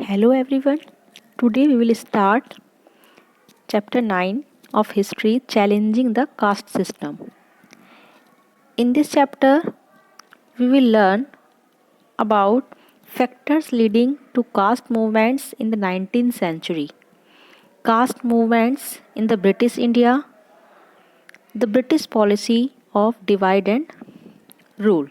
Hello everyone. Today we will start chapter 9 of history, challenging the caste system. In this chapter we will learn about factors leading to caste movements in the 19th century, caste movements in the British India, the British policy of divide and rule.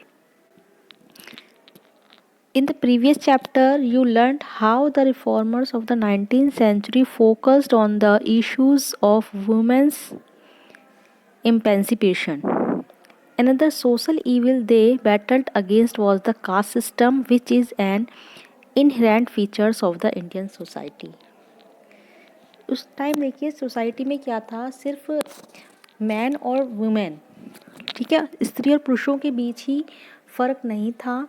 In the previous chapter, you learned how the reformers of the 19th century focused on the issues of women's emancipation. Another social evil they battled against was the caste system, which is an inherent features of the Indian society. उस time देखिए society में क्या था, सिर्फ man और women, ठीक है, स्त्री और पुरुषों के बीच ही फ़र्क नहीं था।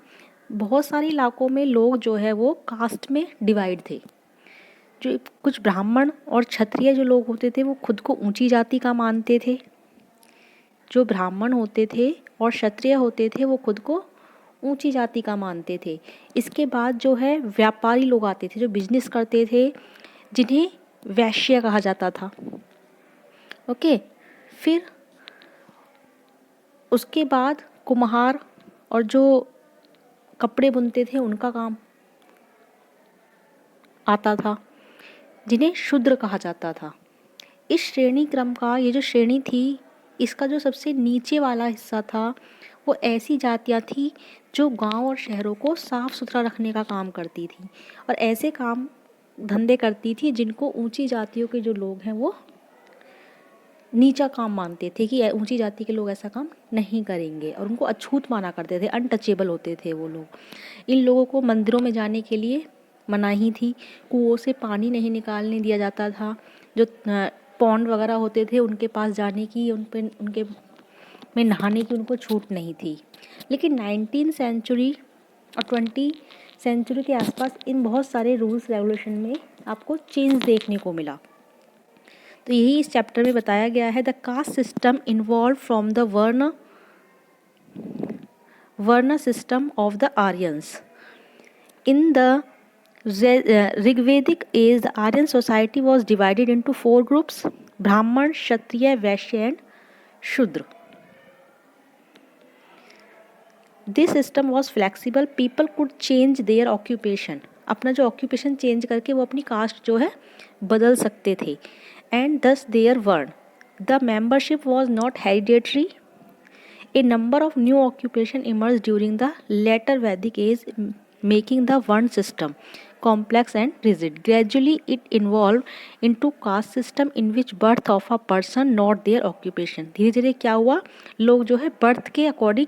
बहुत सारे इलाकों में लोग जो है वो कास्ट में डिवाइड थे। जो कुछ ब्राह्मण और क्षत्रिय जो लोग होते थे वो खुद को ऊंची जाति का मानते थे। जो ब्राह्मण होते थे और क्षत्रिय होते थे वो खुद को ऊंची जाति का मानते थे। इसके बाद जो है व्यापारी लोग आते थे जो बिजनेस करते थे, जिन्हें वैश्य कहा जाता था। ओके, फिर उसके बाद कुम्हार और जो कपड़े बुनते थे उनका काम आता था, जिन्हें शूद्र कहा जाता था। इस श्रेणी क्रम का ये जो श्रेणी थी, इसका जो सबसे नीचे वाला हिस्सा था वो ऐसी जातियाँ थी जो गांव और शहरों को साफ सुथरा रखने का काम करती थी और ऐसे काम धंधे करती थी जिनको ऊंची जातियों के जो लोग हैं वो नीचा काम मानते थे कि ऊंची जाति के लोग ऐसा काम नहीं करेंगे और उनको अछूत माना करते थे, अनटचेबल होते थे वो लोग। इन लोगों को मंदिरों में जाने के लिए मनाही थी, कुओं से पानी नहीं निकालने दिया जाता था, जो पौंड वगैरह होते थे उनके पास जाने की, उनके में नहाने की उनको छूट नहीं थी। लेकिन 19th सेंचुरी और 20th सेंचुरी के आसपास इन बहुत सारे रूल्स रेगुलेशन में आपको चेंज देखने को मिला। तो यही इस चैप्टर में बताया गया है। The caste system involve from the varna system of the Aryans. In the Rigvedic age the Aryan society was divided into 4 groups: Brahmin, Kshatriya, Vaishya and Shudra. This system was flexible, people could change their occupation. अपना जो occupation change करके वो अपनी cast जो है बदल सकते थे। And thus their varna, the membership was not hereditary. A number of new occupation emerge during the later Vedic age, making the one system complex and rigid. Gradually it evolved into caste system in which birth of a person not their occupation. धीरे धीरे क्या हुआ, लोग जो है birth के according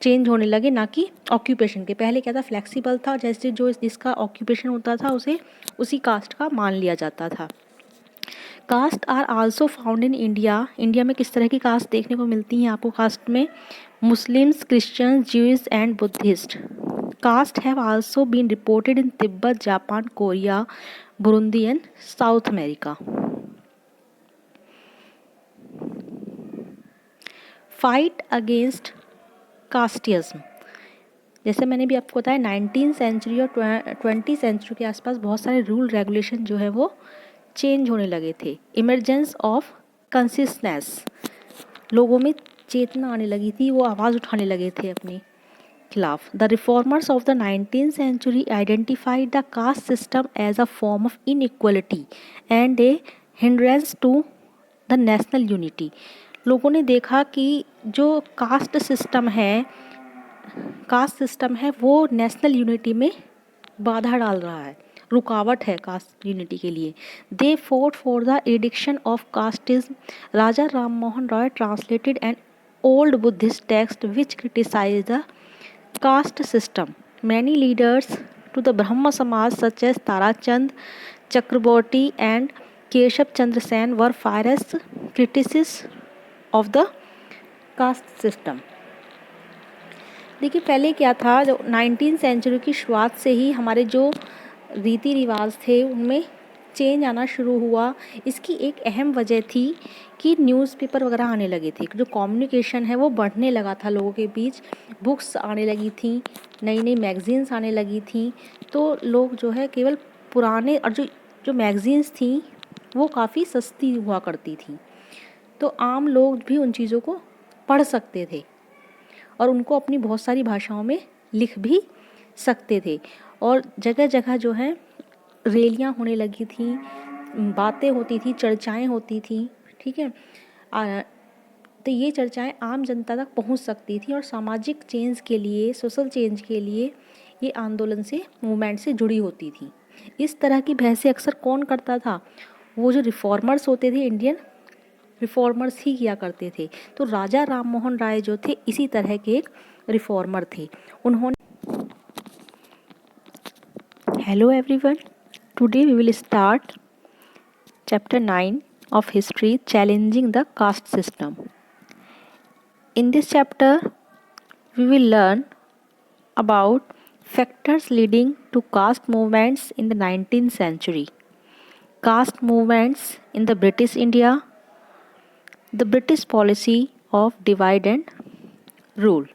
change होने लगे, ना कि ऑक्यूपेशन के। पहले क्या था, फ्लेक्सिबल था, जैसे जो जिसका ऑक्यूपेशन होता था उसे उसी कास्ट का मान लिया जाता था। Caste are also found in India. India में किस तरह की कास्ट देखने को मिलती हैं आपको कास्ट में? Muslims, Christians, Jews and Buddhist. Caste have also been reported in Tibet, Japan, Korea, Burundi and South America. Fight against casteism. जैसे मैंने भी आपको बताया 19th सेंचुरी और 20th सेंचुरी के आसपास बहुत सारे रूल रेगुलेशन जो है वो चेंज होने लगे थे। इमरजेंस ऑफ कंसिस्टेंस, लोगों में चेतना आने लगी थी, वो आवाज़ उठाने लगे थे अपनी खिलाफ। The reformers of the 19th century identified the caste system as a form of inequality and a hindrance to the national unity. लोगों ने देखा कि जो कास्ट सिस्टम है वो नेशनल यूनिटी में बाधा डाल रहा है, रुकावट है कास्ट यूनिटी के लिए। They fought for the addiction of casteism. Raja Ram Mohan Roy translated an old Buddhist text which criticise the caste system. Many leaders to the Brahma Samaj such as Tarachand Chakraborty and Keshav Chandra Sen were fierce critics of the caste system. देखिए पहले क्या था, जो 19th century की शुरुआत से ही हमारे जो रीति रिवाज थे उनमें चेंज आना शुरू हुआ। इसकी एक अहम वजह थी कि न्यूज़पेपर वगैरह आने लगे थे, जो कम्युनिकेशन है वो बढ़ने लगा था लोगों के बीच, बुक्स आने लगी थी, नई नई मैगजीन्स आने लगी थी। तो लोग जो है केवल पुराने और जो मैगज़ीन्स थी वो काफ़ी सस्ती हुआ करती थी, तो आम लोग भी उन चीज़ों को पढ़ सकते थे और उनको अपनी बहुत सारी भाषाओं में लिख भी सकते थे। और जगह जगह जो है रैलियाँ होने लगी थी, बातें होती थी, चर्चाएं होती थी, ठीक है। तो ये चर्चाएं आम जनता तक पहुंच सकती थी और सामाजिक चेंज के लिए, सोशल चेंज के लिए ये आंदोलन से, मूवमेंट से जुड़ी होती थी। इस तरह की बहसें अक्सर कौन करता था? वो जो रिफॉर्मर्स होते थे, इंडियन रिफॉर्मर्स ही किया करते थे। तो राजा राम मोहन राय जो थे इसी तरह के एक रिफॉर्मर थे। उन्होंने hello everyone, today we will start chapter 9 of history, challenging the caste system. In this chapter we will learn about factors leading to caste movements in the 19th century, caste movements in the British India, the British policy of divide and rule.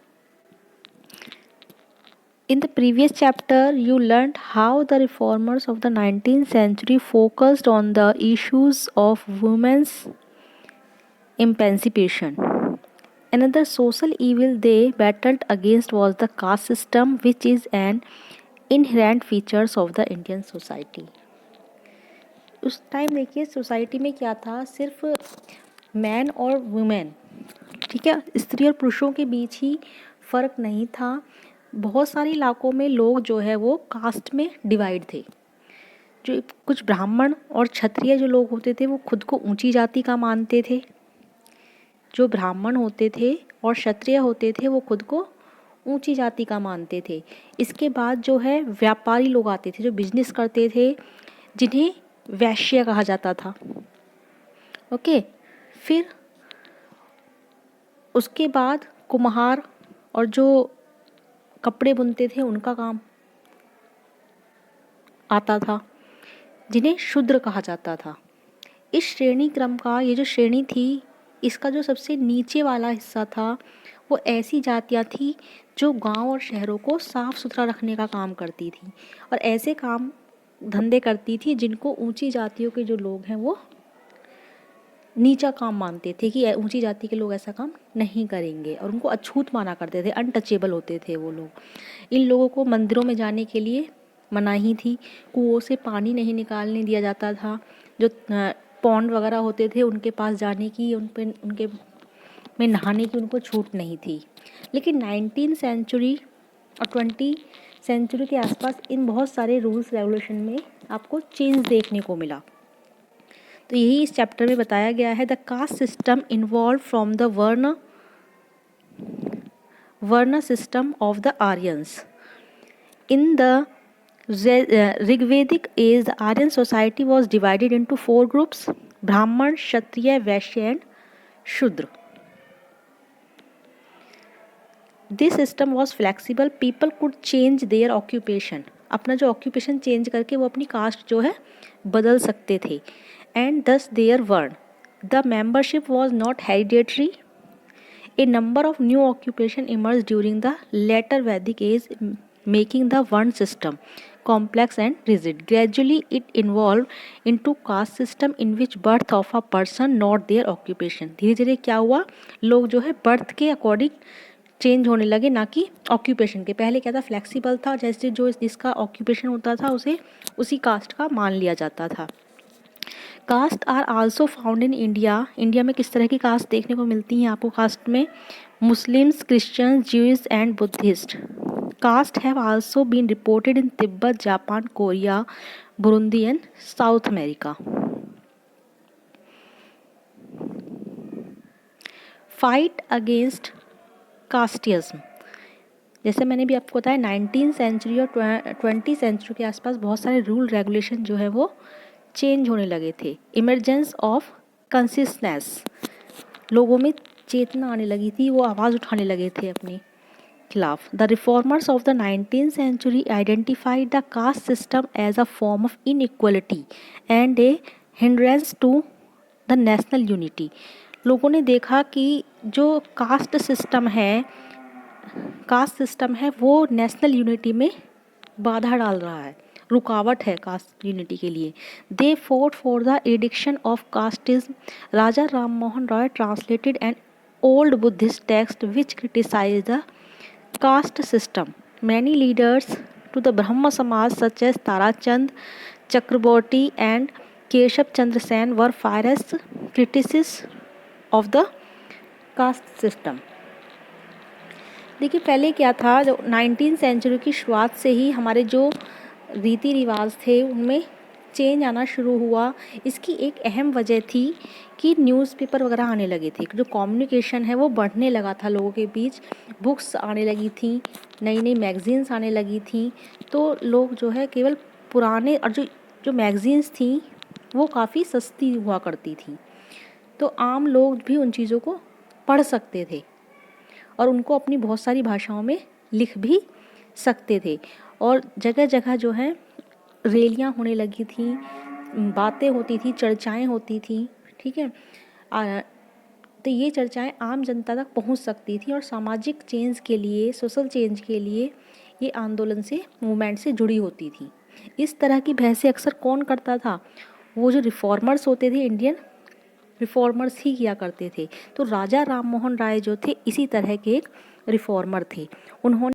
In the previous chapter, you learned how the reformers of the 19th century focused on the issues of women's emancipation. Another social evil they battled against was the caste system, which is an inherent features of the Indian society. उस time देखिए society में क्या था, सिर्फ man और women, ठीक है, स्त्री और पुरुषों के बीच ही फ़र्क नहीं था। बहुत सारे इलाकों में लोग जो है वो कास्ट में डिवाइड थे। जो कुछ ब्राह्मण और क्षत्रिय जो लोग होते थे वो खुद को ऊंची जाति का मानते थे। जो ब्राह्मण होते थे और क्षत्रिय होते थे वो खुद को ऊंची जाति का मानते थे। इसके बाद जो है व्यापारी लोग आते थे जो बिजनेस करते थे, जिन्हें वैश्य कहा जाता था। ओके, फिर उसके बाद कुम्हार और जो कपड़े बुनते थे उनका काम आता था, जिन्हें शूद्र कहा जाता था। इस श्रेणी क्रम का ये जो श्रेणी थी, इसका जो सबसे नीचे वाला हिस्सा था वो ऐसी जातियाँ थी जो गांव और शहरों को साफ़ सुथरा रखने का काम करती थी और ऐसे काम धंधे करती थी जिनको ऊंची जातियों के जो लोग हैं वो नीचा काम मानते थे कि ऊंची जाति के लोग ऐसा काम नहीं करेंगे और उनको अछूत माना करते थे, अनटचेबल होते थे वो लोग। इन लोगों को मंदिरों में जाने के लिए मनाही थी, कुओं से पानी नहीं निकालने दिया जाता था, जो पौंड वगैरह होते थे उनके पास जाने की, उनके में नहाने की उनको छूट नहीं थी। लेकिन 19th सेंचुरी और 20th सेंचुरी के आसपास इन बहुत सारे रूल्स रेगुलेशन में आपको चेंज देखने को मिला। तो यही इस चैप्टर में बताया गया है। The caste system involve from the varna system of the Aryans. In the Rigvedic age the Aryan society was divided into 4 groups: Brahmin, Kshatriya, Vaishya and Shudra. This system was flexible, people could change their occupation. अपना जो occupation change करके वो अपनी cast जो है बदल सकते थे। And thus their varna, the membership was not hereditary. A number of new occupation emerge during the later Vedic age, making the one system complex and rigid. Gradually it evolved into caste system in which birth of a person not their occupation. धीरे धीरे क्या हुआ, लोग जो है birth के according change होने लगे, ना कि ऑक्यूपेशन के। पहले क्या था, फ्लेक्सिबल था, जैसे जो जिसका ऑक्यूपेशन होता था उसे उसी कास्ट का मान लिया जाता था। Caste are also found in India. India में किस तरह की कास्ट देखने को मिलती हैं आपको कास्ट में? Muslims, Christians, Jews and Buddhist. Caste have also been reported in Tibet, Japan, Korea, Burundi and South America. Fight against casteism. जैसे मैंने भी आपको बताया 19th सेंचुरी और 20th सेंचुरी के आसपास बहुत सारे रूल रेगुलेशन जो है वो चेंज होने लगे थे। इमरजेंस ऑफ कंसिस्टेंस, लोगों में चेतना आने लगी थी, वो आवाज़ उठाने लगे थे अपनी खिलाफ। The reformers of the 19th century identified the caste system as a form of inequality and a hindrance to the national unity. लोगों ने देखा कि जो कास्ट सिस्टम है वो नेशनल यूनिटी में बाधा डाल रहा है रुकावट है कास्ट यूनिटी के लिए। They fought for the addiction of casteism. Raja Ram Mohan Roy translated an old Buddhist text which criticise the caste system. Many leaders to the Brahma Samaj such as Tarachand Chakraborty and Keshav Chandra Sen were fierce critics of the caste system. देखिए पहले क्या था, जो 19th century की शुरुआत से ही हमारे जो रीति रिवाज थे उनमें चेंज आना शुरू हुआ। इसकी एक अहम वजह थी कि न्यूज़पेपर वगैरह आने लगे थे, जो कम्युनिकेशन है वो बढ़ने लगा था लोगों के बीच, बुक्स आने लगी थी, नई नई मैगज़ीन्स आने लगी थी। तो लोग जो है केवल पुराने, और जो मैगज़ीन्स थी वो काफ़ी सस्ती हुआ करती थी, तो आम लोग भी उन चीज़ों को पढ़ सकते थे और उनको अपनी बहुत सारी भाषाओं में लिख भी सकते थे। और जगह जगह जो है रैलियाँ होने लगी थी, बातें होती थी, चर्चाएं होती थी, ठीक है। तो ये चर्चाएं आम जनता तक पहुंच सकती थी और सामाजिक चेंज के लिए, सोशल चेंज के लिए ये आंदोलन से, मूवमेंट से जुड़ी होती थी। इस तरह की बहसें अक्सर कौन करता था? वो जो रिफॉर्मर्स होते थे, इंडियन रिफॉर्मर्स ही किया करते थे। तो राजा राम मोहन राय जो थे इसी तरह के एक रिफॉर्मर थे। उन्होंने